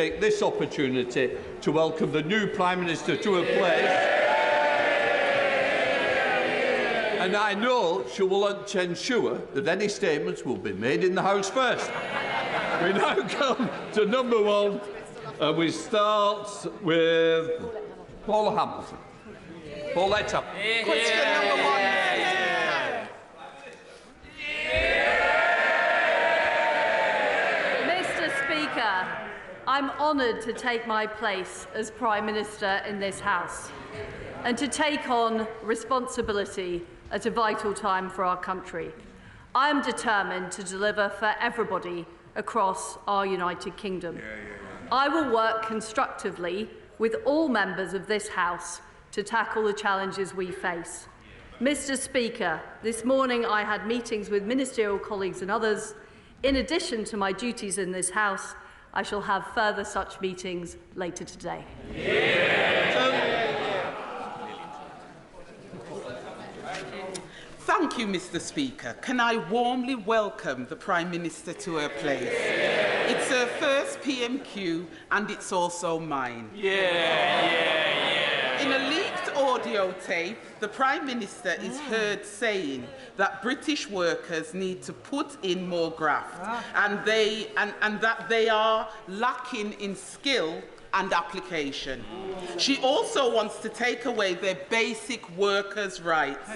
Take this opportunity to welcome the new Prime Minister to her place. And I know she will want to ensure that any statements will be made in the House first. We now come to number one, and we start with Paul Hamilton. Pauletta. Question number one. Mr. Speaker, I'm honoured to take my place as Prime Minister in this House and to take on responsibility at a vital time for our country. I am determined to deliver for everybody across our United Kingdom. I will work constructively with all members of this House to tackle the challenges we face. Mr. Speaker, this morning I had meetings with ministerial colleagues and others. In addition to my duties in this House, I shall have further such meetings later today. Thank you, Mr. Speaker. Can I warmly welcome the Prime Minister to her place? It's her first PMQ and it's also mine. In a leaked audio tape, the Prime Minister is heard saying that British workers need to put in more graft and that they are lacking in skill and application. She also wants to take away their basic workers' rights.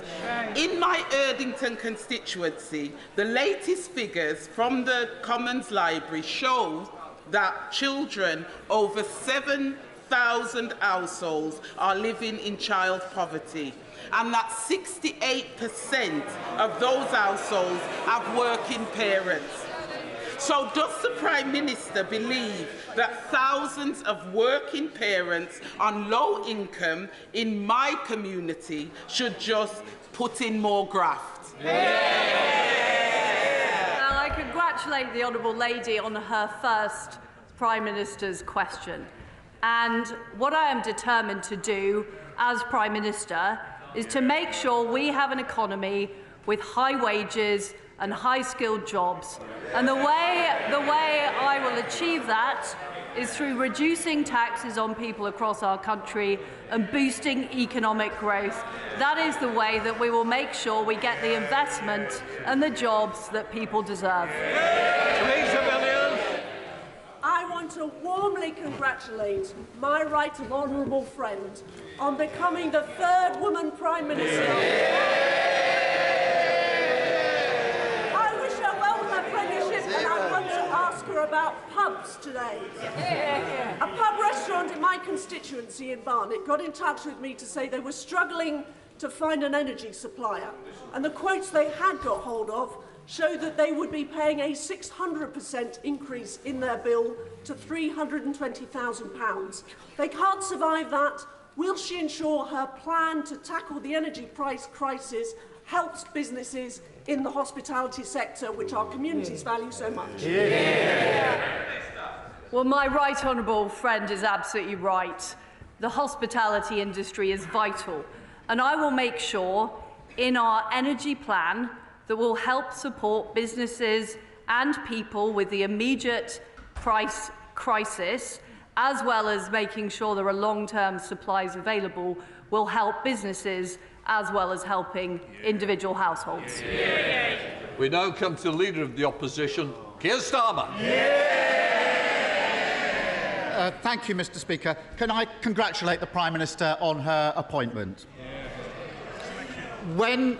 In my Erdington constituency, the latest figures from the Commons Library show that children over 7,000 households are living in child poverty, and that 68% of those households have working parents. So does the Prime Minister believe that thousands of working parents on low income in my community should just put in more graft? Well, I congratulate the Honourable Lady on her first Prime Minister's question. And what I am determined to do as Prime Minister is to make sure we have an economy with high wages and high-skilled jobs. And the way I will achieve that is through reducing taxes on people across our country and boosting economic growth. That is the way that we will make sure we get the investment and the jobs that people deserve. I want to warmly congratulate my right honourable friend on becoming the third woman Prime Minister. About pubs today. A pub restaurant in my constituency in Barnet got in touch with me to say they were struggling to find an energy supplier, and the quotes they had got hold of showed that they would be paying a 600% increase in their bill to £320,000. They can't survive that. Will she ensure her plan to tackle the energy price crisis helps businesses in the hospitality sector, which our communities value so much? Well, my right honourable friend is absolutely right. The hospitality industry is vital, and I will make sure in our energy plan that will help support businesses and people with the immediate price crisis, as well as making sure there are long-term supplies available, will help businesses as well as helping individual households. We now come to the Leader of the Opposition, Keir Starmer. Thank you, Mr. Speaker. Can I congratulate the Prime Minister on her appointment? When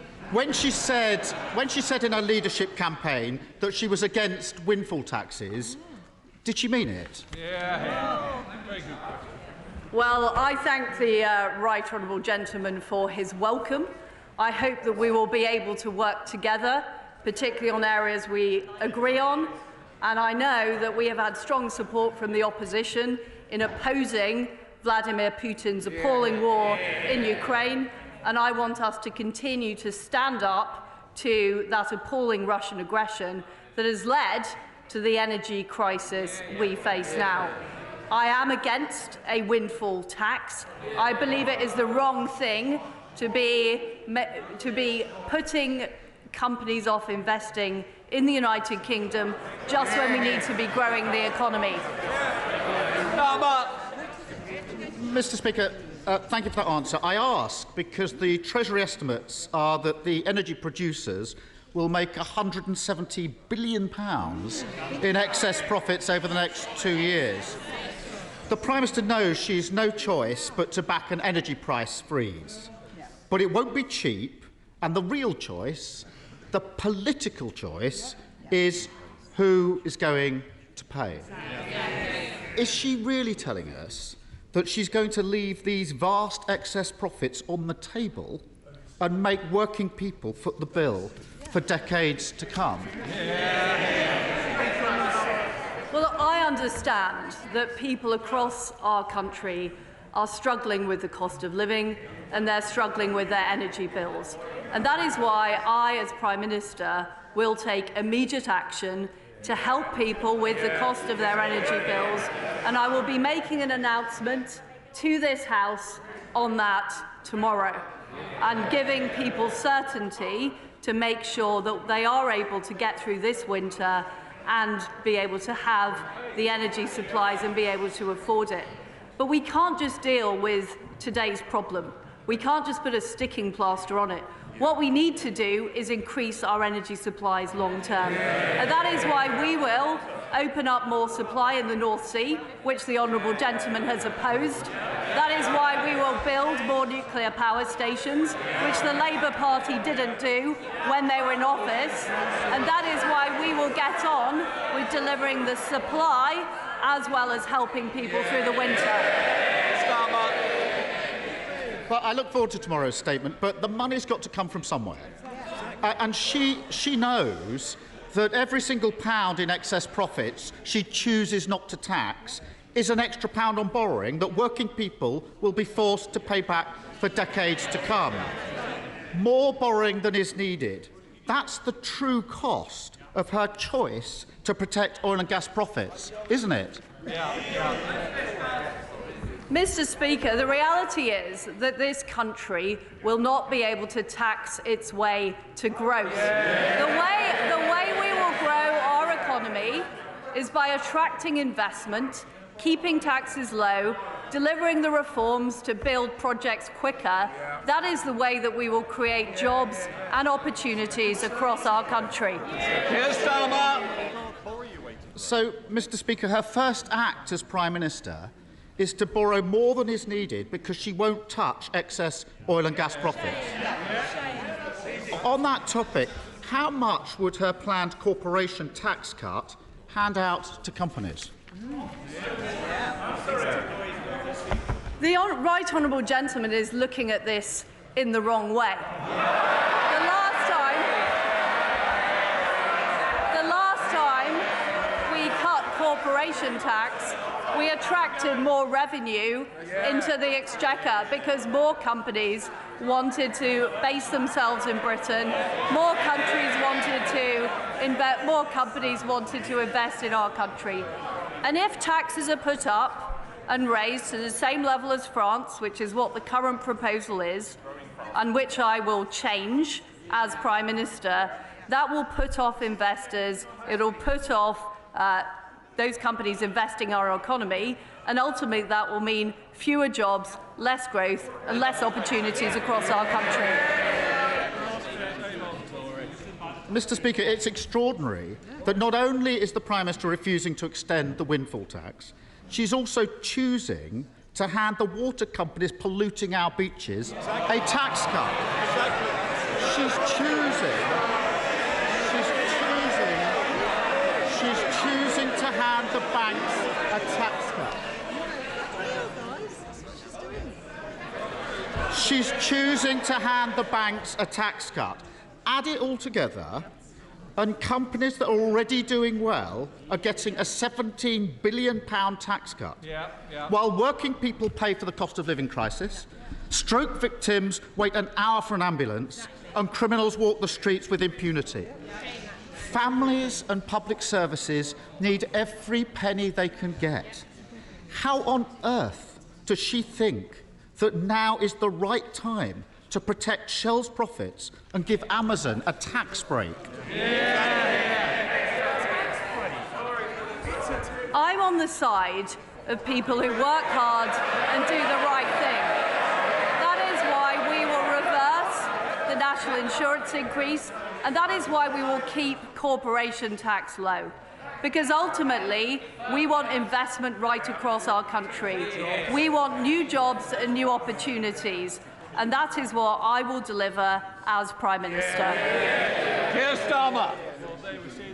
she said in her leadership campaign that she was against windfall taxes, did she mean it? Very good. Well, I thank the right honourable gentleman for his welcome. I hope that we will be able to work together, particularly on areas we agree on. And I know that we have had strong support from the opposition in opposing Vladimir Putin's appalling war in Ukraine. And I want us to continue to stand up to that appalling Russian aggression that has led to the energy crisis we face now. I am against a windfall tax. I believe it is the wrong thing to be putting companies off investing in the United Kingdom just when we need to be growing the economy. Mr Speaker, thank you for that answer. I ask because the Treasury estimates are that the energy producers will make £170 billion in excess profits over the next 2 years. The Prime Minister knows she's no choice but to back an energy price freeze. But it won't be cheap, and the real choice, the political choice, is who is going to pay. Is she really telling us that she's going to leave these vast excess profits on the table and make working people foot the bill for decades to come? Well, I understand that people across our country are struggling with the cost of living and they're struggling with their energy bills. And that is why I, as Prime Minister, will take immediate action to help people with the cost of their energy bills. And I will be making an announcement to this House on that tomorrow and giving people certainty to make sure that they are able to get through this winter and be able to have the energy supplies and be able to afford it. But we can't just deal with today's problem. We can't just put a sticking plaster on it. What we need to do is increase our energy supplies long term. And that is why we will open up more supply in the North Sea, which the honourable gentleman has opposed. That is why we will build more nuclear power stations, which the Labour Party didn't do when they were in office. And that is why we will get on with delivering the supply as well as helping people through the winter. Well, I look forward to tomorrow's statement, but the money's got to come from somewhere. And she knows that every single pound in excess profits she chooses not to tax is an extra pound on borrowing that working people will be forced to pay back for decades to come. More borrowing than is needed. That's the true cost of her choice to protect oil and gas profits, isn't it? Mr. Speaker, the reality is that this country will not be able to tax its way to growth. The way we will grow our economy is by attracting investment, keeping taxes low, delivering the reforms to build projects quicker. That is the way that we will create jobs and opportunities across our country. So, Mr. Speaker, her first act as Prime Minister is to borrow more than is needed because she won't touch excess oil and gas profits. On that topic, how much would her planned corporation tax cut hand out to companies? The right honourable gentleman is looking at this in the wrong way. The last time we cut corporation tax, we attracted more revenue into the exchequer because more companies wanted to base themselves in Britain, more companies wanted to invest in our country. And if taxes are put up and raised to the same level as France, which is what the current proposal is, and which I will change as Prime Minister, that will put off investors, it will put off those companies investing in our economy, and ultimately that will mean fewer jobs, less growth and less opportunities across our country. Mr. Speaker, it's extraordinary that not only is the Prime Minister refusing to extend the windfall tax, she's also choosing to hand the water companies polluting our beaches a tax cut. She's choosing to hand the banks a tax cut. She's choosing to hand the banks a tax cut. Add it all together, and companies that are already doing well are getting a £17 billion tax cut, while working people pay for the cost of living crisis, stroke victims wait an hour for an ambulance, and criminals walk the streets with impunity. Families and public services need every penny they can get. How on earth does she think that now is the right time to protect Shell's profits and give Amazon a tax break? I'm on the side of people who work hard and do the right thing. That is why we will reverse the national insurance increase, and that is why we will keep corporation tax low. Because ultimately, we want investment right across our country. We want new jobs and new opportunities. And that is what I will deliver as Prime Minister. Keir Starmer.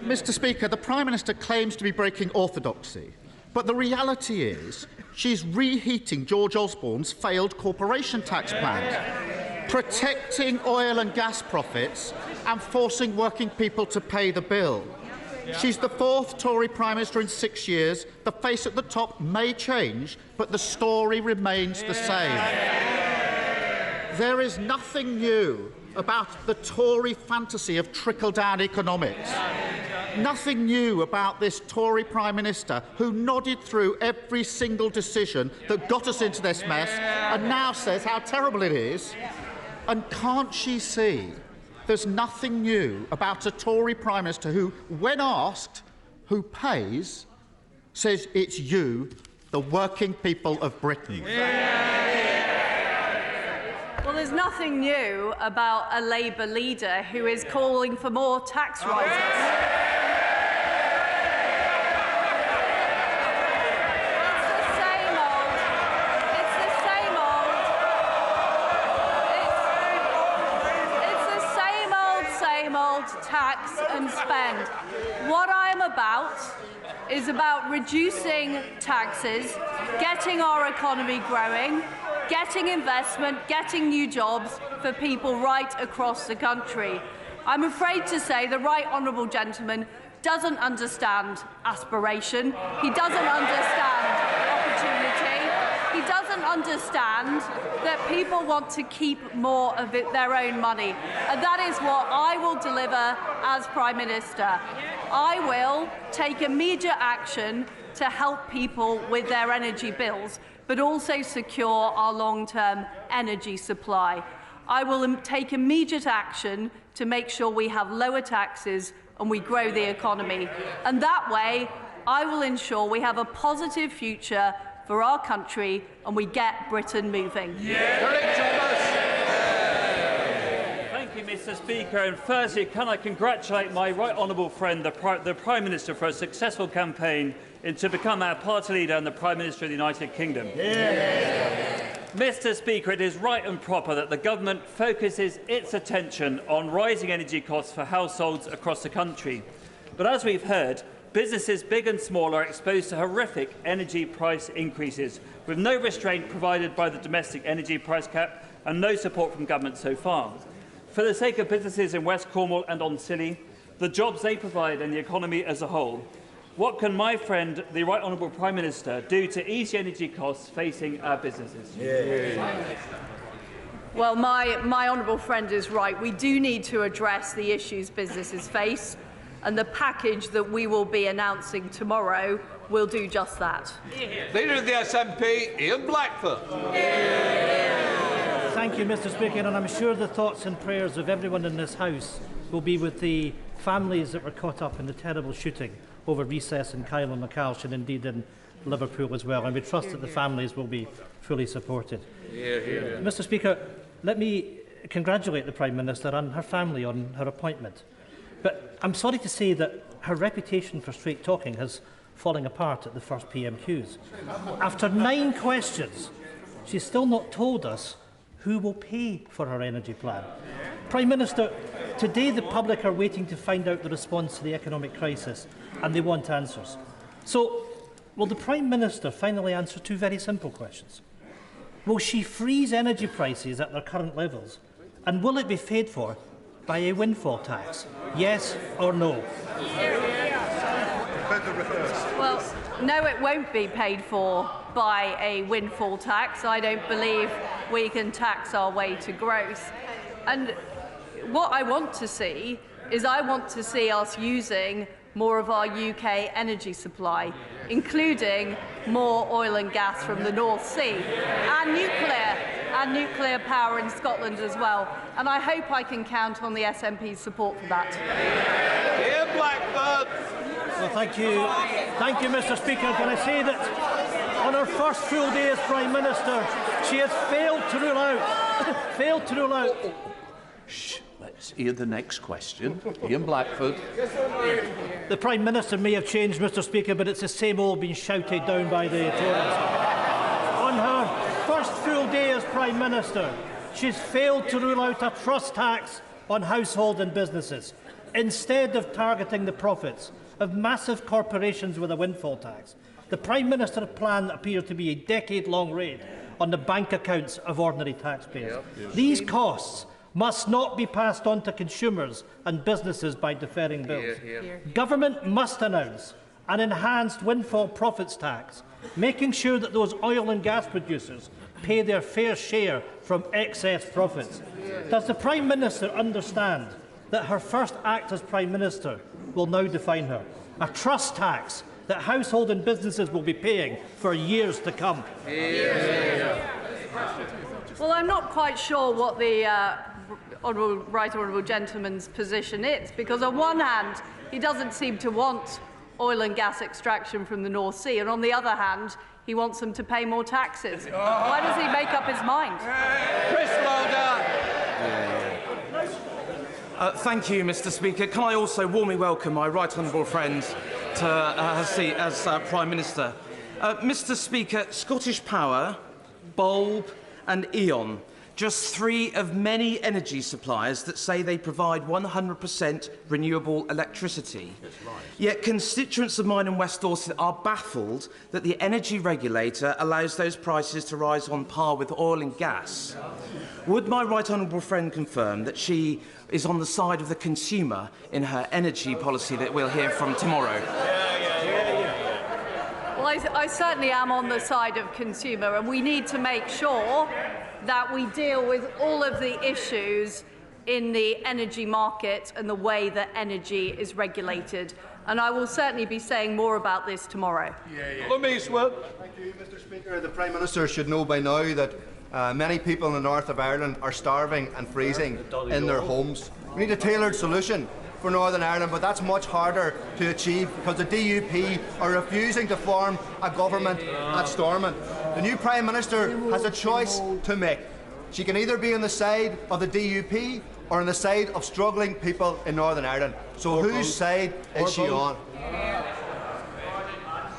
Mr. Speaker, the Prime Minister claims to be breaking orthodoxy. But the reality is she's reheating George Osborne's failed corporation tax plans, protecting oil and gas profits and forcing working people to pay the bill. She's the fourth Tory Prime Minister in 6 years. The face at the top may change, but the story remains the same. There is nothing new about the Tory fantasy of trickle-down economics. Nothing new about this Tory Prime Minister who nodded through every single decision that got us into this mess and now says how terrible it is. And can't she see there's nothing new about a Tory Prime Minister who, when asked who pays, says it's you, the working people of Britain? Well, there's nothing new about a Labour leader who is calling for more tax rises. Tax and spend. What I am about is about reducing taxes, getting our economy growing, getting investment, getting new jobs for people right across the country. I'm afraid to say the right honourable gentleman doesn't understand aspiration. He doesn't understand opportunity. He doesn't understand that people want to keep more of their own money. And that is what I will deliver as Prime Minister. I will take immediate action to help people with their energy bills, but also secure our long-term energy supply. I will take immediate action to make sure we have lower taxes and we grow the economy. And that way, I will ensure we have a positive future for our country and we get Britain moving. Thank you, Mr. Speaker. And firstly, can I congratulate my right honourable friend, the Prime Minister, for a successful campaign to become our party leader and the Prime Minister of the United Kingdom. Mr. Speaker, it is right and proper that the government focuses its attention on rising energy costs for households across the country. But as we've heard, businesses big and small are exposed to horrific energy price increases, with no restraint provided by the domestic energy price cap and no support from government so far. For the sake of businesses in West Cornwall and on Scilly, the jobs they provide and the economy as a whole, what can my friend, the Right Honourable Prime Minister, do to ease the energy costs facing our businesses? Well, my honourable friend is right. We do need to address the issues businesses face, and the package that we will be announcing tomorrow will do just that. Leader of the SNP, Ian Blackford. Thank you, Mr. Speaker, and I'm sure the thoughts and prayers of everyone in this House will be with the families that were caught up in the terrible shooting over recess in Kyle and McCalsh, and indeed in Liverpool as well, and we trust that the families will be fully supported. Mr. Speaker, let me congratulate the Prime Minister and her family on her appointment. But I'm sorry to say that her reputation for straight talking has fallen apart at the first PMQs. After 9 questions, she's still not told us who will pay for her energy plan. Prime Minister, today the public are waiting to find out the response to the economic crisis, and they want answers. So, will the Prime Minister finally answer 2 very simple questions? Will she freeze energy prices at their current levels? And will it be paid for by a windfall tax? Yes or no? Well, no, it won't be paid for by a windfall tax. I don't believe we can tax our way to growth. And what I want to see is us using more of our UK energy supply, including more oil and gas from the North Sea and nuclear power in Scotland as well. And I hope I can count on the SNP's support for that. Ian Blackford. Well, thank you, Mr. Speaker. Can I say that On her first full day as Prime Minister, she has failed to rule out. Shh, let's hear the next question. Ian Blackford. The Prime Minister may have changed, Mr Speaker, but it's the same old being shouted down by the Tories. On her first full day as Prime Minister, she's failed to rule out a trust tax on households and businesses, instead of targeting the profits of massive corporations with a windfall tax. The Prime Minister's plan appears to be a decade-long raid on the bank accounts of ordinary taxpayers. These costs must not be passed on to consumers and businesses by deferring bills. Government must announce an enhanced windfall profits tax, making sure that those oil and gas producers pay their fair share from excess profits. Does the Prime Minister understand that her first act as Prime Minister will now define her? A trust tax that households and businesses will be paying for years to come. Well, I'm not quite sure what the right honourable gentleman's position is, because on one hand, he doesn't seem to want oil and gas extraction from the North Sea, and on the other hand, he wants them to pay more taxes. Why does he make up his mind? Chris Lauder. Thank you, Mr Speaker. Can I also warmly welcome my right honourable friend to her seat as Prime Minister. Mr Speaker, Scottish Power, Bulb and E.ON, just three of many energy suppliers that say they provide 100% renewable electricity. Yet constituents of mine in West Dorset are baffled that the energy regulator allows those prices to rise on par with oil and gas. Would my right honourable friend confirm that she is on the side of the consumer in her energy policy that we'll hear from tomorrow? Well, I certainly am on the side of consumer, and we need to make sure that we deal with all of the issues in the energy market and the way that energy is regulated. And I will certainly be saying more about this tomorrow. Ms Wood. Thank you, Mr Speaker. The Prime Minister should know by now that many people in the north of Ireland are starving and freezing in their homes. We need a tailored solution for Northern Ireland, but that's much harder to achieve because the DUP are refusing to form a government at Stormont. The new Prime Minister has a choice to make. She can either be on the side of the DUP or on the side of struggling people in Northern Ireland. So whose side is she on?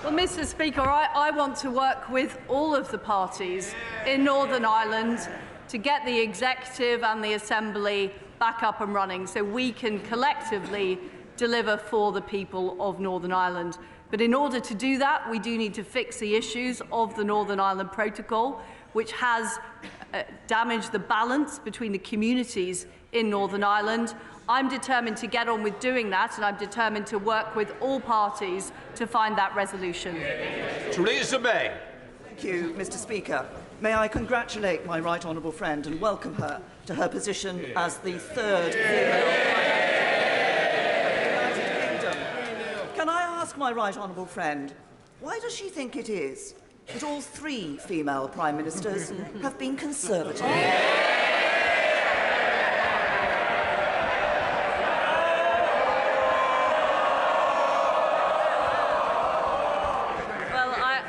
Well, Mr Speaker, I want to work with all of the parties in Northern Ireland to get the Executive and the Assembly back up and running so we can collectively deliver for the people of Northern Ireland. But in order to do that, we do need to fix the issues of the Northern Ireland Protocol, which has damaged the balance between the communities in Northern Ireland. I'm determined to get on with doing that, and I'm determined to work with all parties to find that resolution. Theresa May. Thank you, Mr Speaker. May I congratulate my right honourable friend and welcome her to her position as the third female Prime Minister of the United Kingdom. Can I ask my right honourable friend, why does she think it is that all three female Prime Ministers have been Conservative?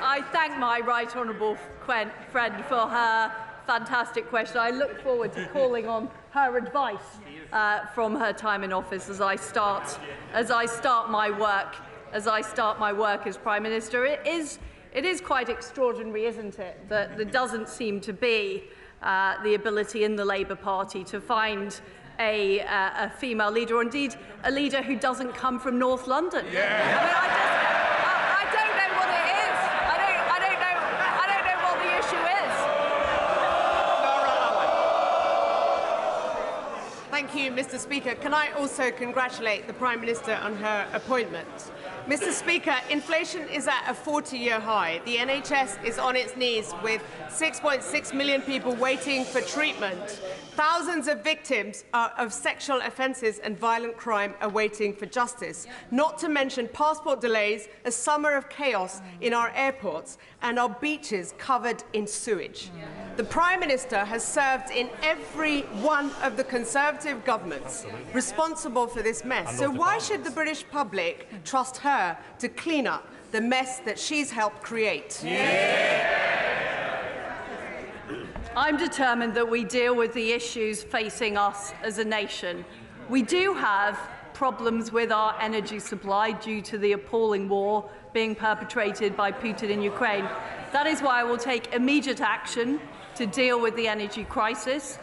I thank my right honourable friend for her fantastic question. I look forward to calling on her advice from her time in office as I start my work as Prime Minister. It is quite extraordinary, isn't it, that there doesn't seem to be the ability in the Labour Party to find a female leader, or indeed a leader who doesn't come from North London. I don't know what it is. I don't know what the issue is. Thank you, Mr Speaker. Can I also congratulate the Prime Minister on her appointment? Mr Speaker, inflation is at a 40-year high. The NHS is on its knees with 6.6 million people waiting for treatment. Thousands of victims of sexual offences and violent crime are waiting for justice, not to mention passport delays, a summer of chaos in our airports and our beaches covered in sewage. The Prime Minister has served in every one of the Conservative governments responsible for this mess. So why should the British public trust her to clean up the mess that she's helped create? I'm determined that we deal with the issues facing us as a nation. We do have problems with our energy supply due to the appalling war being perpetrated by Putin in Ukraine. That is why I will take immediate action to deal with the energy crisis.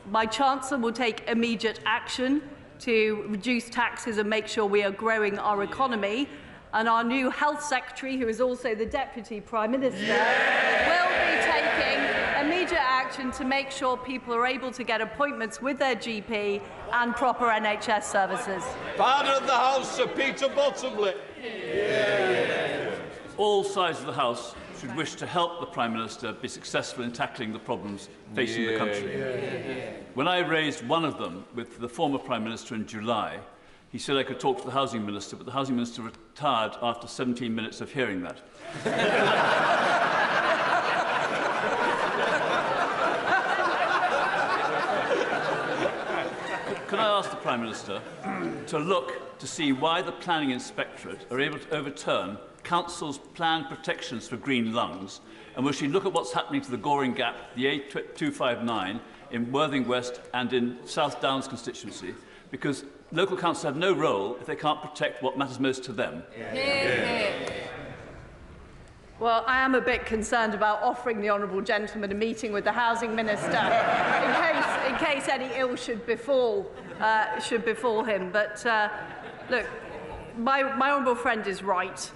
My Chancellor will take immediate action to reduce taxes and make sure we are growing our economy. And our new Health Secretary, who is also the Deputy Prime Minister, will be taking immediate action to make sure people are able to get appointments with their GP and proper NHS services. Father of the House, Sir Peter Bottomley. All sides of the House should wish to help the Prime Minister be successful in tackling the problems facing the country. When I raised one of them with the former Prime Minister in July, he said I could talk to the Housing Minister, but the Housing Minister retired after 17 minutes of hearing that. Can I ask the Prime Minister to look to see why the Planning Inspectorate are able to overturn Council's planned protections for green lungs, and will she look at what's happening to the Goring Gap, the A259 in Worthing West and in South Downs constituency, because local councils have no role if they can't protect what matters most to them. Well, I am a bit concerned about offering the honourable gentleman a meeting with the Housing Minister in case any ill should befall him. But look, my honourable friend is right.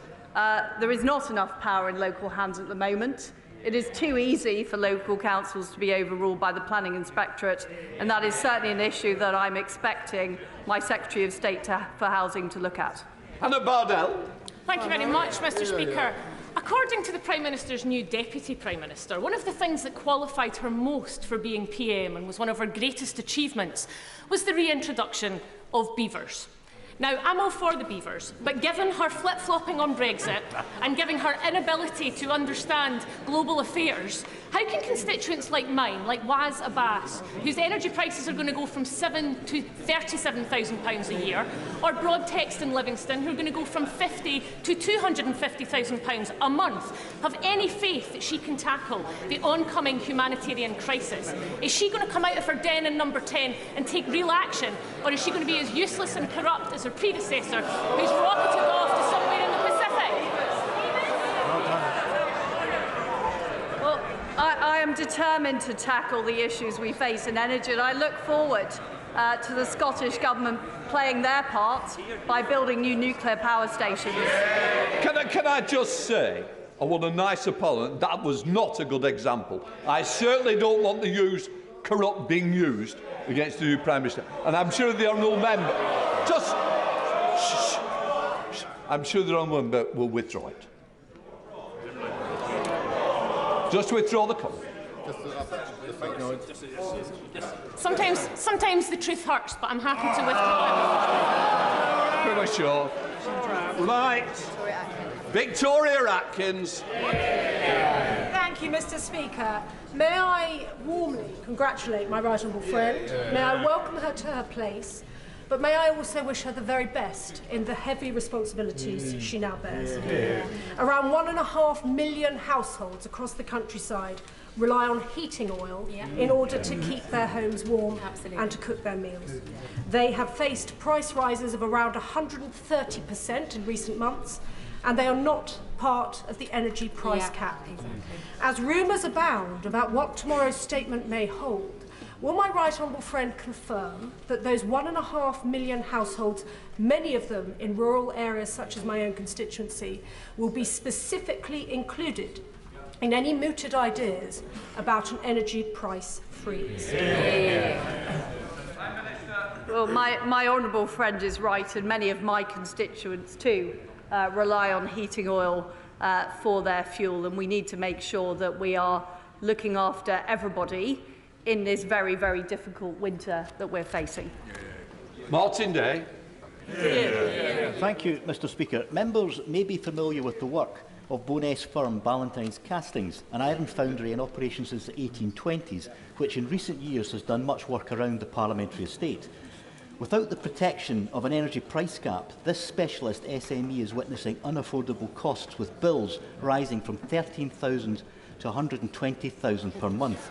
There is not enough power in local hands at the moment. It is too easy for local councils to be overruled by the Planning Inspectorate, and that is certainly an issue that I'm expecting my Secretary of State for Housing to look at. Anna Bardell. Thank you very much, Mr. Speaker. According to the Prime Minister's new Deputy Prime Minister, one of the things that qualified her most for being PM and was one of her greatest achievements was the reintroduction of beavers. Now, I'm all for the beavers, but given her flip-flopping on Brexit and given her inability to understand global affairs, how can constituents like mine, like Waz Abbas, whose energy prices are going to go from £7,000 to £37,000 a year, or Broadtext in Livingston, who are going to go from £50,000 to £250,000 a month, have any faith that she can tackle the oncoming humanitarian crisis? Is she going to come out of her den in number 10 and take real action, or is she going to be as useless and corrupt as her predecessor, who's rocketed off to somewhere in the Pacific? Well, I am determined to tackle the issues we face in energy, and I look forward to the Scottish Government playing their part by building new nuclear power stations. Can I just say, I want a nice apology, that was not a good example. I certainly don't want the use corrupt being used against the new Prime Minister. And I'm sure the honourable member, I'm sure the honourable member will withdraw it. Just withdraw the comment. Sometimes the truth hurts, but I'm happy to withdraw it. Pretty sure. Right. Victoria Atkins. Thank you, Mr. Speaker. May I warmly congratulate my right honourable friend. May I welcome her to her place. But may I also wish her the very best in the heavy responsibilities she now bears. Around 1.5 million households across the countryside rely on heating oil in order to keep their homes warm and to cook their meals. They have faced price rises of around 130% in recent months, and they are not part of the energy price cap. As rumours abound about what tomorrow's statement may hold, will my right honourable friend confirm that those 1.5 million households, many of them in rural areas such as my own constituency, will be specifically included in any mooted ideas about an energy price freeze? Well, my honourable friend is right, and many of my constituents too rely on heating oil for their fuel, and we need to make sure that we are looking after everybody in this very, very difficult winter that we're facing. Martin Day. Thank you, Mr. Speaker. Members may be familiar with the work of Bowness firm Ballantyne's Castings, an iron foundry in operation since the 1820s, which in recent years has done much work around the parliamentary estate. Without the protection of an energy price cap, this specialist SME is witnessing unaffordable costs, with bills rising from £13,000 to £120,000 per month.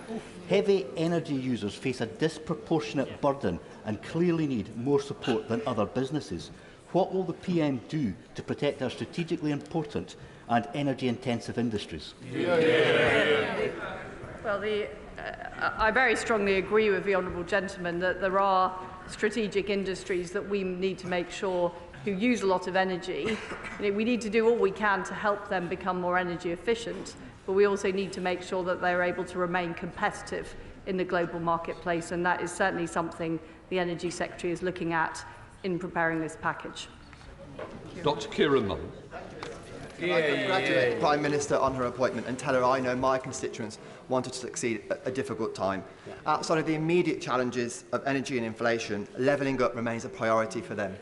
Heavy energy users face a disproportionate burden and clearly need more support than other businesses. What will the PM do to protect our strategically important and energy-intensive industries? Well, I very strongly agree with the honourable gentleman that there are strategic industries that we need to make sure who use a lot of energy. We need to do all we can to help them become more energy efficient, but we also need to make sure that they're able to remain competitive in the global marketplace, and that is certainly something the Energy Secretary is looking at in preparing this package. Dr Kieran Mullen. Can I congratulate the Prime Minister on her appointment and tell her I know my constituents wanted to succeed at a difficult time. Outside of the immediate challenges of energy and inflation, levelling up remains a priority for them.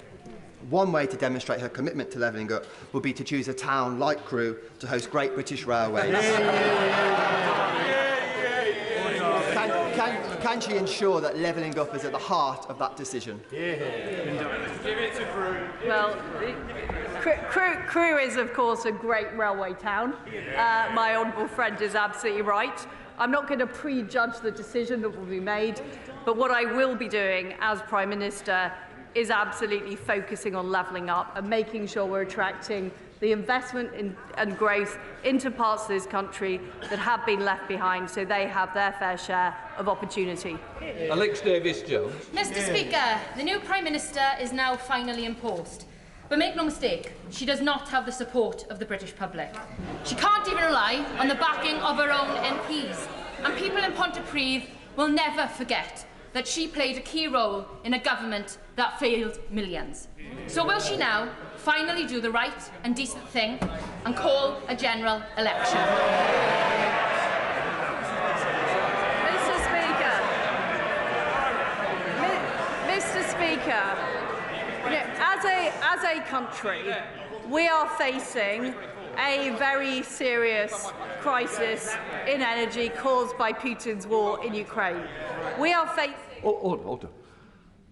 One way to demonstrate her commitment to levelling up would be to choose a town like Crewe to host Great British Railways. Can she ensure that levelling up is at the heart of that decision? Well, Crewe is, of course, a great railway town. My honourable friend is absolutely right. I'm not going to prejudge the decision that will be made, but what I will be doing as Prime Minister is absolutely focusing on levelling up and making sure we're attracting the investment and growth into parts of this country that have been left behind, so they have their fair share of opportunity. Alex Davis-Jones. Mr Speaker, the new Prime Minister is now finally in post. But make no mistake, she does not have the support of the British public. She can't even rely on the backing of her own MPs. And people in Pontypridd will never forget that she played a key role in a government that failed millions. So will she now finally do the right and decent thing and call a general election? Mr Speaker, as a country, we are facing a very serious crisis in energy caused by Putin's war in Ukraine. We are facing... Order.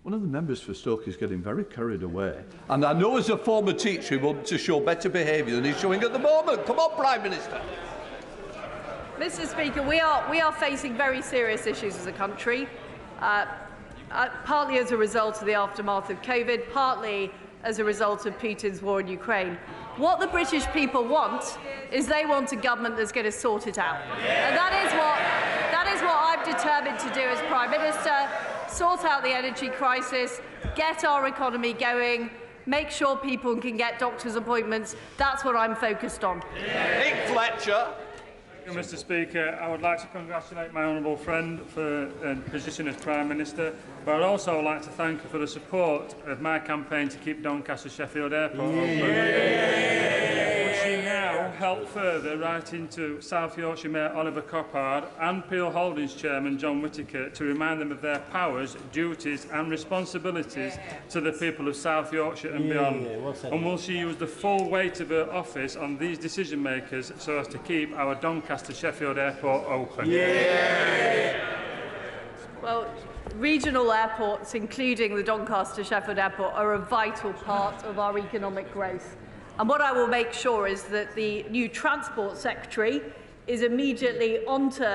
One of the members for Stoke is getting very carried away. And I know as a former teacher he wants to show better behaviour than he's showing at the moment. Come on, Prime Minister. Mr Speaker, we are facing very serious issues as a country, partly as a result of the aftermath of COVID, partly as a result of Putin's war in Ukraine. What the British people want is they want a government that's going to sort it out. And that is what I'm determined to do as Prime Minister, sort out the energy crisis, get our economy going, make sure people can get doctor's appointments. That's what I'm focused on. Nick Fletcher. Mr Speaker, I would like to congratulate my honourable friend for the position as Prime Minister, but I'd also like to thank her for the support of my campaign to keep Doncaster Sheffield Airport open. Would she now help further right into South Yorkshire Mayor Oliver Coppard and Peel Holdings Chairman John Whittaker to remind them of their powers, duties and responsibilities to the people of South Yorkshire and beyond? And will she use the full weight of her office on these decision makers so as to keep our Doncaster Sheffield Airport open? Well, regional airports, including the Doncaster Sheffield Airport, are a vital part of our economic growth. And what I will make sure is that the new Transport Secretary is immediately onto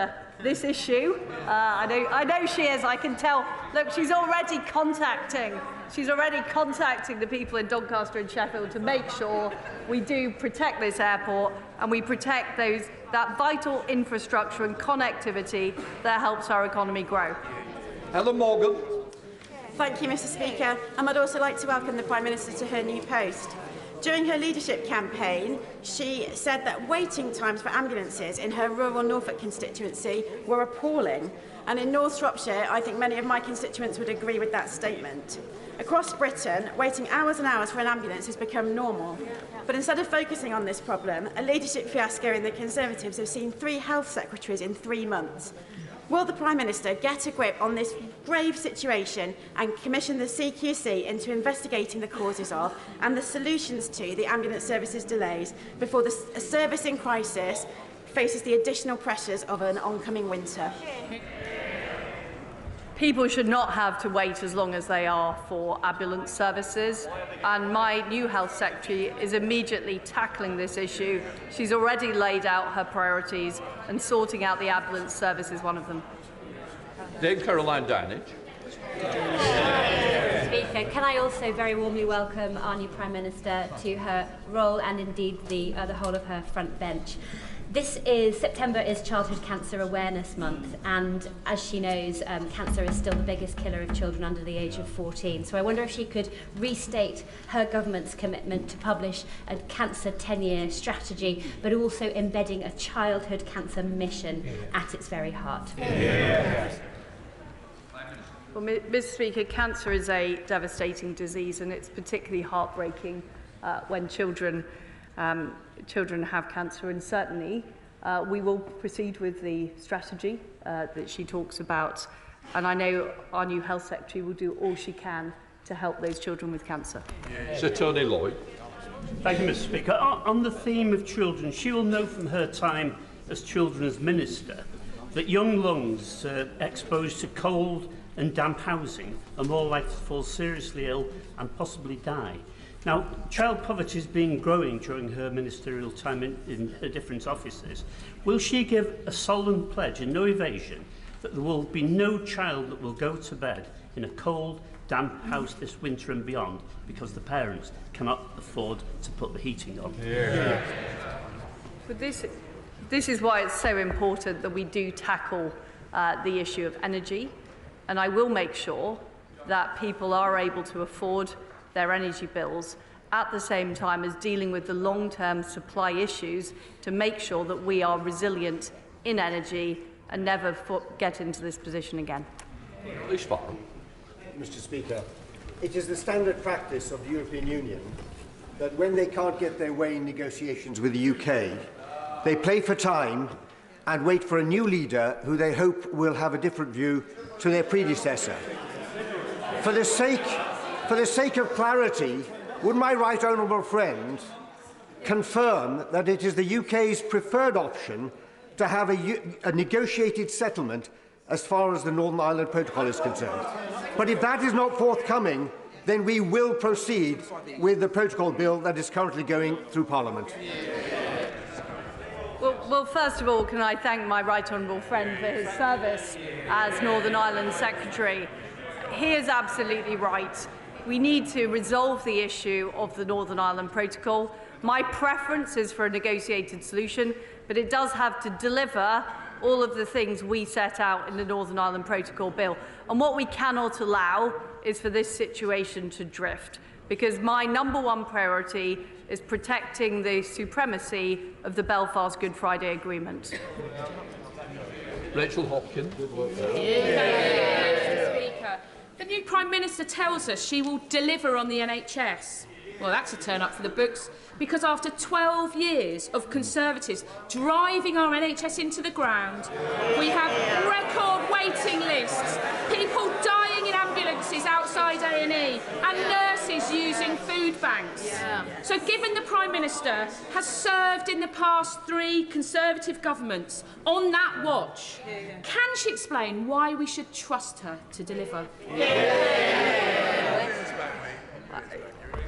this issue. I know she is, I can tell. Look, she's already contacting the people in Doncaster and Sheffield to make sure we do protect this airport and we protect that vital infrastructure and connectivity that helps our economy grow. Helen Morgan. Thank you, Mr Speaker. And I'd also like to welcome the Prime Minister to her new post. During her leadership campaign, she said that waiting times for ambulances in her rural Norfolk constituency were appalling. And in North Shropshire, I think many of my constituents would agree with that statement. Across Britain, waiting hours and hours for an ambulance has become normal. But instead of focusing on this problem, a leadership fiasco in the Conservatives have seen 3 health secretaries in 3 months. Will the Prime Minister get a grip on this grave situation and commission the CQC into investigating the causes of and the solutions to the ambulance services delays before the service in crisis faces the additional pressures of an oncoming winter? People should not have to wait as long as they are for ambulance services, and my new Health Secretary is immediately tackling this issue. She's already laid out her priorities, and sorting out the ambulance service is one of them. Dame Caroline Downage. Speaker, can I also very warmly welcome our new Prime Minister to her role and indeed the whole of her front bench. September is Childhood Cancer Awareness Month, and as she knows, cancer is still the biggest killer of children under the age of 14. So I wonder if she could restate her government's commitment to publish a cancer 10-year strategy, but also embedding a childhood cancer mission at its very heart. Well, Mr. Speaker, cancer is a devastating disease, and it's particularly heartbreaking when children have cancer, and certainly we will proceed with the strategy that she talks about, and I know our new Health Secretary will do all she can to help those children with cancer. Sir Tony Lloyd. Thank you, Mr. Speaker. On the theme of children, she will know from her time as Children's Minister that young lungs exposed to cold and damp housing are more likely to fall seriously ill and possibly die. Now, child poverty has been growing during her ministerial time in her different offices. Will she give a solemn pledge and no evasion that there will be no child that will go to bed in a cold, damp house this winter and beyond because the parents cannot afford to put the heating on? But this is why it's so important that we do tackle the issue of energy, and I will make sure that people are able to afford their energy bills at the same time as dealing with the long-term supply issues to make sure that we are resilient in energy and never get into this position again. Mr. Speaker, it is the standard practice of the European Union that when they can't get their way in negotiations with the UK, they play for time and wait for a new leader who they hope will have a different view to their predecessor. For the sake of clarity, would my right honourable friend confirm that it is the UK's preferred option to have a negotiated settlement as far as the Northern Ireland Protocol is concerned? But if that is not forthcoming, then we will proceed with the Protocol Bill that is currently going through Parliament. Well, first of all, can I thank my right honourable friend for his service as Northern Ireland Secretary. He is absolutely right. We need to resolve the issue of the Northern Ireland Protocol. My preference is for a negotiated solution, but it does have to deliver all of the things we set out in the Northern Ireland Protocol Bill. And what we cannot allow is for this situation to drift, because my #1 priority is protecting the supremacy of the Belfast Good Friday Agreement. Rachel Hopkins. Mr. Speaker, the new Prime Minister tells us she will deliver on the NHS. Well, that's a turn up for the books, because after 12 years of Conservatives driving our NHS into the ground, we have record waiting lists, people dying in ambulances outside A&E, and nurses using food banks. So given the Prime Minister has served in the past 3 Conservative governments on that watch, can she explain why we should trust her to deliver?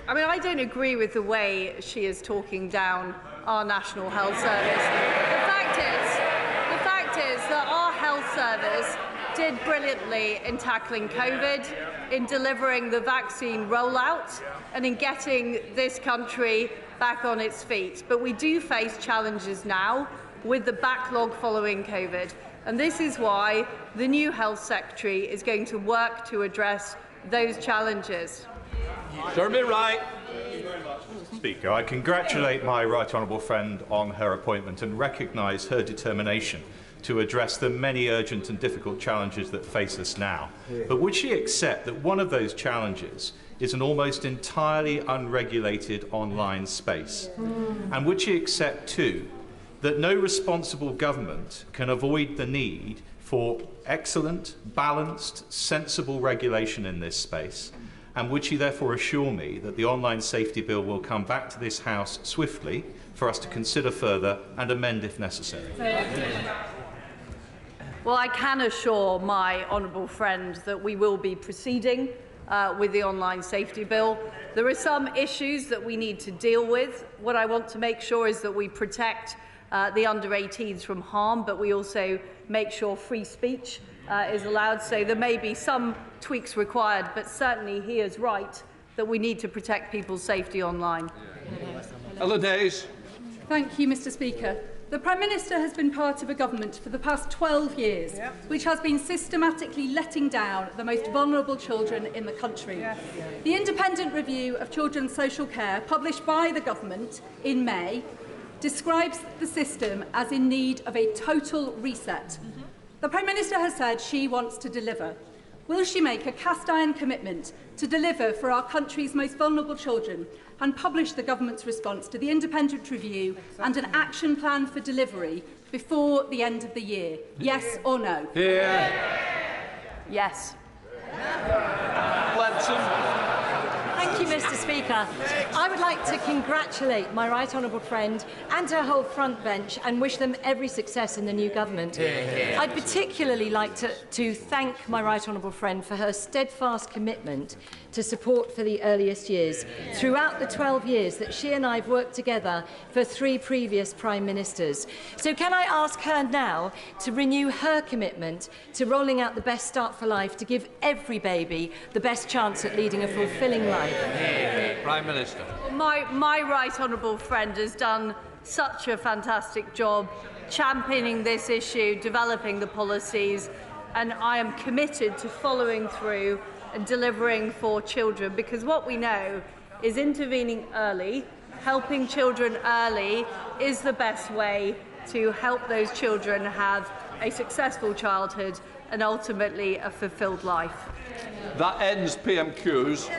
I mean, I don't agree with the way she is talking down our National Health Service. The fact is that our health service did brilliantly in tackling COVID, in delivering the vaccine rollout, and in getting this country back on its feet. But we do face challenges now with the backlog following COVID. And this is why the new Health Secretary is going to work to address those challenges. Jeremy Wright. Speaker, I congratulate my right honourable friend on her appointment and recognise her determination to address the many urgent and difficult challenges that face us now. But would she accept that one of those challenges is an almost entirely unregulated online space? And would she accept, too, that no responsible government can avoid the need for excellent, balanced, sensible regulation in this space? And would she therefore assure me that the online safety bill will come back to this House swiftly for us to consider further and amend if necessary? Well, I can assure my honourable friend that we will be proceeding with the online safety bill. There are some issues that we need to deal with. What I want to make sure is that we protect the under-18s from harm, but we also make sure free speech is allowed. So there may be some tweaks required, but certainly he is right that we need to protect people's safety online. Ella Days. Thank you, Mr. Speaker. The Prime Minister has been part of a government for the past 12 years, which has been systematically letting down the most vulnerable children in the country. The independent review of children's social care, published by the government in May, describes the system as in need of a total reset. The Prime Minister has said she wants to deliver. Will she make a cast-iron commitment to deliver for our country's most vulnerable children and publish the government's response to the independent review and an action plan for delivery before the end of the year? Yes or no? Yes. Thank you, Mr. Speaker. I would like to congratulate my right honourable friend and her whole front bench and wish them every success in the new government. I'd particularly like to thank my right honourable friend for her steadfast commitment to support for the earliest years throughout the 12 years that she and I have worked together for 3 previous Prime Ministers. So can I ask her now to renew her commitment to rolling out the Best Start for Life to give every baby the best chance at leading a fulfilling life? Prime Minister. My right honourable friend has done such a fantastic job championing this issue, developing the policies, and I am committed to following through and delivering for children, because what we know is intervening early, helping children early is the best way to help those children have a successful childhood and ultimately a fulfilled life. That ends PMQs.